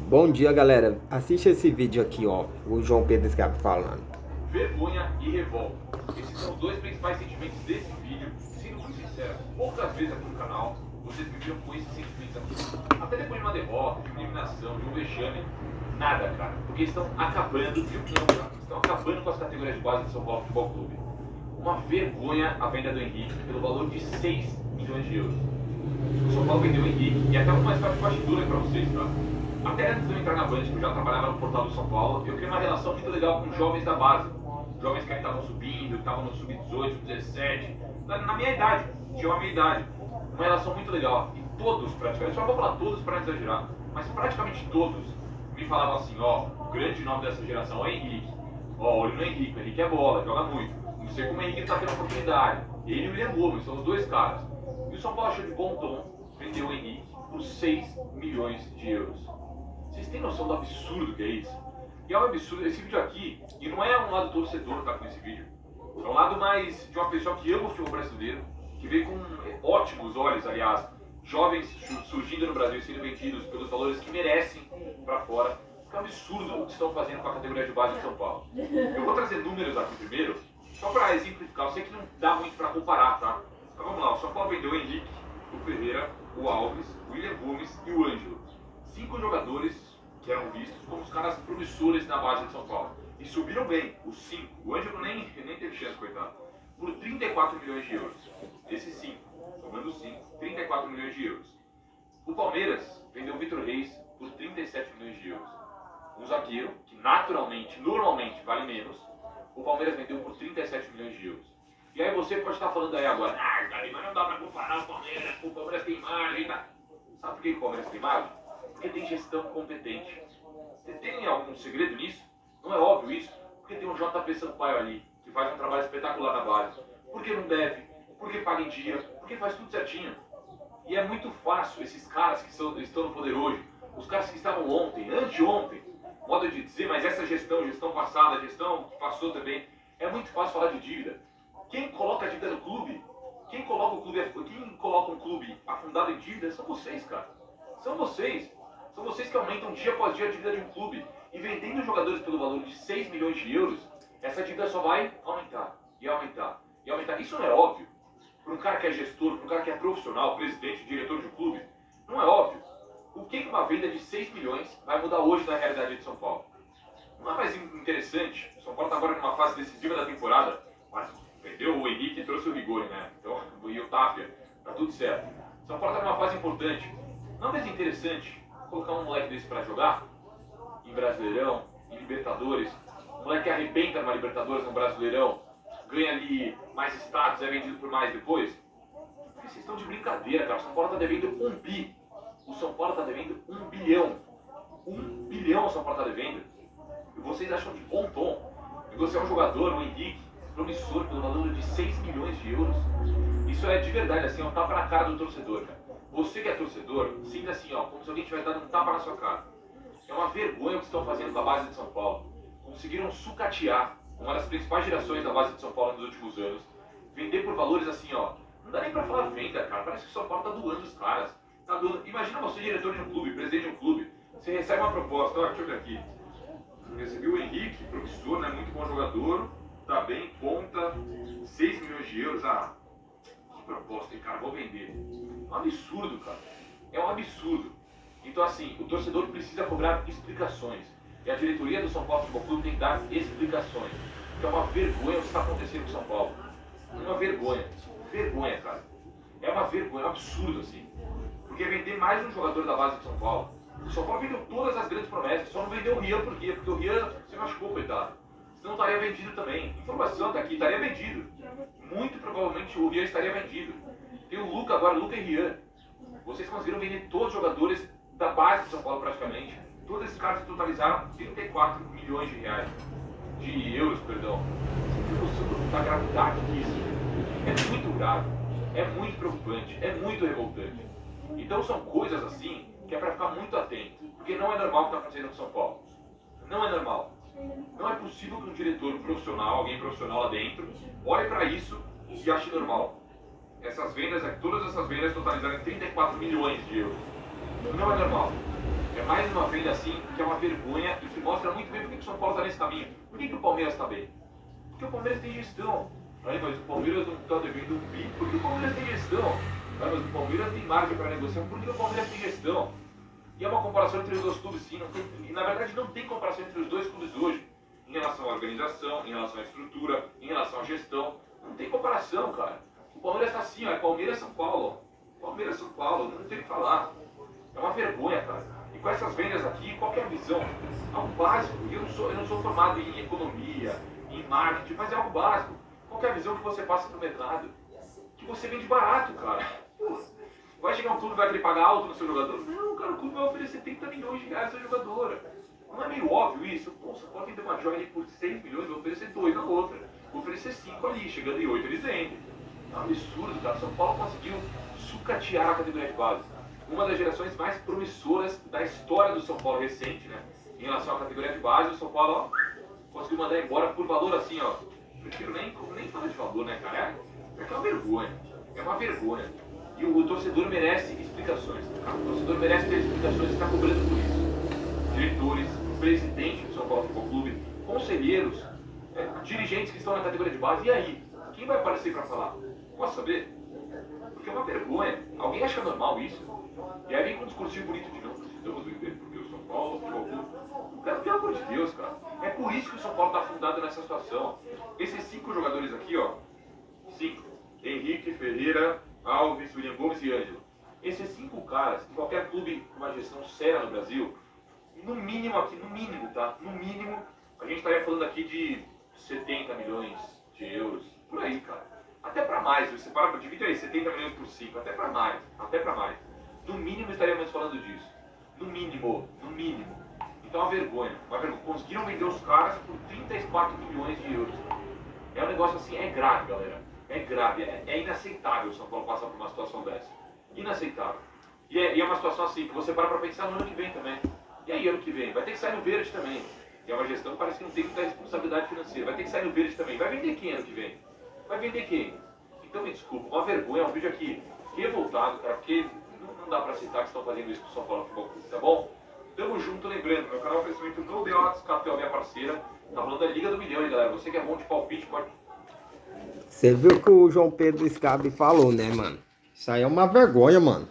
Bom dia, galera. Assiste esse vídeo aqui, ó. O João Pedro Scarpa falando. Vergonha e revolta. Esses são os dois principais sentimentos desse vídeo. Sendo muito sincero, poucas vezes aqui no canal vocês me viram com esses sentimentos aqui. Até depois de uma derrota, de uma eliminação, de um vexame, nada, cara. Porque estão acabando, viu que não, cara? Estão acabando com as categorias de base do São Paulo Futebol Clube. Uma vergonha a venda do Henrique pelo valor de 6 milhões de euros. O São Paulo vendeu o Henrique, e até uma história de bastidura pra vocês, tá? Até antes de eu entrar na Band, que eu já trabalhava no portal do São Paulo, eu criei uma relação muito legal com jovens da base. Jovens que estavam subindo, que estavam no sub-18, sub-17, na minha idade, tinha a minha idade. Uma relação muito legal. E todos, praticamente, só vou falar todos para não exagerar, mas praticamente todos me falavam assim, ó, o grande nome dessa geração é Henrique. Ó, olha no Henrique, o Henrique é bola, joga muito. Não sei como o Henrique está tendo oportunidade. Ele e o William Gomes, são os dois caras. E o São Paulo achou de bom tom, vendeu o Henrique por 6 milhões de euros. Vocês têm noção do absurdo que é isso? E é um absurdo, esse vídeo aqui, e não é um lado torcedor que tá com esse vídeo, é um lado mais de uma pessoa que ama o futebol brasileiro, que vê com ótimos olhos, aliás, jovens surgindo no Brasil e sendo vendidos pelos valores que merecem para fora. É um absurdo o que estão fazendo com a categoria de base de São Paulo. Eu vou trazer números aqui primeiro, só para exemplificar, eu sei que não dá muito para comparar, tá? Então vamos lá, o São Paulo vendeu o Henrique, o Ferreira, o Alves, o William Gomes e o Ângelo. 5 jogadores que eram vistos como os caras promissores na base de São Paulo. E subiram bem, os 5. O Ângelo nem teve chance, coitado. Por 34 milhões de euros. Esses 5, somando os 5, 34 milhões de euros. O Palmeiras vendeu o Vitor Reis por 37 milhões de euros. Um zagueiro, que naturalmente, normalmente, vale menos. O Palmeiras vendeu por 37 milhões de euros. E aí você pode estar falando aí agora, mas não dá pra comparar o Palmeiras tem margem, tá? Sabe por que o Palmeiras tem margem? Porque tem gestão competente. Tem algum segredo nisso? Não é óbvio isso? Porque tem um JP Sampaio ali, que faz um trabalho espetacular na base. Porque não deve, porque paga em dia, porque faz tudo certinho. E é muito fácil esses caras que estão no poder hoje, os caras que estavam ontem, anteontem, modo de dizer, mas essa gestão passada, gestão que passou também, é muito fácil falar de dívida. Quem coloca a dívida no clube, quem coloca um clube afundado em dívida são vocês, cara. São vocês. São vocês que aumentam dia após dia a dívida de um clube. E vendendo jogadores pelo valor de 6 milhões de euros, essa dívida só vai aumentar, e aumentar, e aumentar. Isso não é óbvio? Para um cara que é gestor, para um cara que é profissional, presidente, diretor de um clube, não é óbvio. O que uma venda de 6 milhões vai mudar hoje na realidade de São Paulo? Não é mais interessante? O São Paulo está agora numa fase decisiva da temporada, mas perdeu o Henrique e trouxe o Rigoni, né? Então, e o Tapia, tá tudo certo. O São Paulo está numa fase importante. Não é mais interessante colocar um moleque desse para jogar em Brasileirão, em Libertadores, um moleque que arrebenta numa Libertadores, no Brasileirão, ganha ali mais status, é vendido por mais depois? Porque vocês estão de brincadeira, cara. O São Paulo está devendo 1 bi. O São Paulo está devendo 1 bilhão. 1 bilhão o São Paulo está devendo. E vocês acham de bom tom que você é um jogador, um Henrique, promissor pelo valor de 6 milhões de euros? Isso é de verdade, assim, é um tapa na cara do torcedor, cara. Você que é torcedor, sinta assim, ó, como se alguém tivesse dado um tapa na sua cara. É uma vergonha o que estão fazendo com a base de São Paulo. Conseguiram sucatear uma das principais gerações da base de São Paulo nos últimos anos. Vender por valores assim, ó. Não dá nem pra falar venda, cara. Parece que o São Paulo tá doando os caras. Tá doando. Imagina você, diretor de um clube, presidente de um clube. Você recebe uma proposta, ó, deixa eu ver aqui. Recebi o Henrique, promissor, né? Muito bom jogador. Tá bem, conta 6 milhões de euros. Ah, que proposta, hein, cara? Vou vender. É um absurdo, cara. É um absurdo. Então, assim, o torcedor precisa cobrar explicações. E a diretoria do São Paulo Futebol Clube tem que dar explicações. Que é uma vergonha o que está acontecendo com o São Paulo. Uma vergonha. Vergonha, cara. É uma vergonha, é um absurdo, assim. Porque vender mais um jogador da base de São Paulo. O São Paulo vendeu todas as grandes promessas. Só não vendeu o Rian, por quê? Porque o Rian se machucou, coitado. Senão estaria vendido também. Informação tá aqui, estaria vendido. Muito provavelmente o Rian estaria vendido. Tem o Luca agora, Luca e Rian. Vocês conseguiram vender todos os jogadores da base de São Paulo praticamente. Todos esses caras totalizaram 34 milhões de reais. De euros, perdão. Você tem noção da gravidade disso? É muito grave. É muito preocupante. É muito revoltante. Então são coisas assim que é para ficar muito atento. Porque não é normal o que está acontecendo com São Paulo. Não é normal. Não é possível que um diretor profissional, alguém profissional lá dentro, olhe para isso e ache normal. Essas vendas, todas essas vendas totalizarem 34 milhões de euros. Não é normal. É mais uma venda assim, que é uma vergonha e que mostra muito bem por que o São Paulo está nesse caminho. Por que o Palmeiras está bem? Porque o Palmeiras tem gestão. Aí, mas o Palmeiras não está devendo um bi porque o Palmeiras tem gestão. Aí, mas o Palmeiras tem margem para negociar porque o Palmeiras tem gestão. E é uma comparação entre os dois clubes, sim. Não tem, e na verdade não tem comparação entre os dois clubes hoje. Em relação à organização, em relação à estrutura, em relação à gestão. Não tem comparação, cara. O Palmeiras está assim, ó, é Palmeiras-São Paulo. Palmeiras-São Paulo, não tem o que falar. É uma vergonha, cara. E com essas vendas aqui, qual que é a visão? Algo básico. Eu não sou formado em economia, em marketing, mas é algo básico. Qual que é a visão que você passa pro mercado? Que você vende barato, cara. Vai chegar um clube e vai querer pagar alto no seu jogador? Não, cara, o clube vai oferecer 70 milhões de reais ao seu jogador. Não é meio óbvio isso? Pô, você pode vender uma joia ali por 6 milhões, vai oferecer 2 na outra. Vou oferecer 5 ali, chegando em 8 eles vendem. É um absurdo, cara. São Paulo conseguiu sucatear a categoria de base. Uma das gerações mais promissoras da história do São Paulo recente, né? Em relação à categoria de base, o São Paulo, ó, conseguiu mandar embora por valor assim, ó. Prefiro nem falar de valor, né, cara? É uma vergonha. É uma vergonha. E o torcedor merece explicações. Tá? O torcedor merece ter explicações e está cobrando por isso. Diretores, presidente do São Paulo Futebol Clube, conselheiros, dirigentes que estão na categoria de base. E aí? Quem vai aparecer para falar? Posso saber? Porque é uma vergonha. Alguém acha normal isso? E aí vem com um discursinho bonito de não precisamos vender porque o São Paulo Futebol Clube. Cara, pelo amor de Deus, cara. É por isso que o São Paulo está afundado nessa situação. Esses 5 jogadores aqui, ó. 5. Henrique, Ferreira, Alves, William Gomes e Ângelo. Esses 5 caras, qualquer clube com uma gestão séria no Brasil, no mínimo aqui, no mínimo, tá? No mínimo, a gente estaria falando aqui de 70 milhões de euros. Por aí, cara. Até pra mais. Você para para dividir aí, 70 milhões por 5. Até pra mais. Até pra mais. No mínimo estaríamos falando disso. No mínimo. No mínimo. Então é uma vergonha. Uma vergonha. Conseguiram vender os caras por 34 milhões de euros. É um negócio assim, é grave, galera. É grave. É inaceitável o São Paulo passar por uma situação dessa. Inaceitável. E é uma situação assim, que você para pra pensar no ano que vem também. E aí, ano que vem? Vai ter que sair no verde também. E é uma gestão que parece que não tem muita responsabilidade financeira. Vai ter que sair no verde também. Vai vender quem ano que vem? Vai vender quem? Então me desculpa, uma vergonha, é um vídeo aqui revoltado, cara, porque não dá pra aceitar que estão fazendo isso com o São Paulo Futebol Clube, tá bom? Tamo junto, lembrando, meu canal é oferecimento do Deotis, Capel, minha parceira. Tá falando da Liga do Milhão, hein, galera? Você que é bom de palpite, pode... Você viu o que o João Pedro Scabi falou, né, mano? Isso aí é uma vergonha, mano.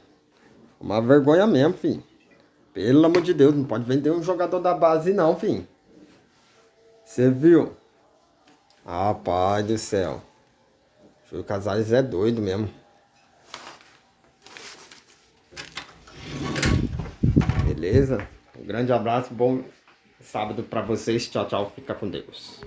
Uma vergonha mesmo, filho. Pelo amor de Deus, não pode vender um jogador da base não, filho. Você viu? Rapaz do céu. Júlio Casares é doido mesmo. Beleza? Um grande abraço, bom sábado pra vocês. Tchau, tchau. Fica com Deus.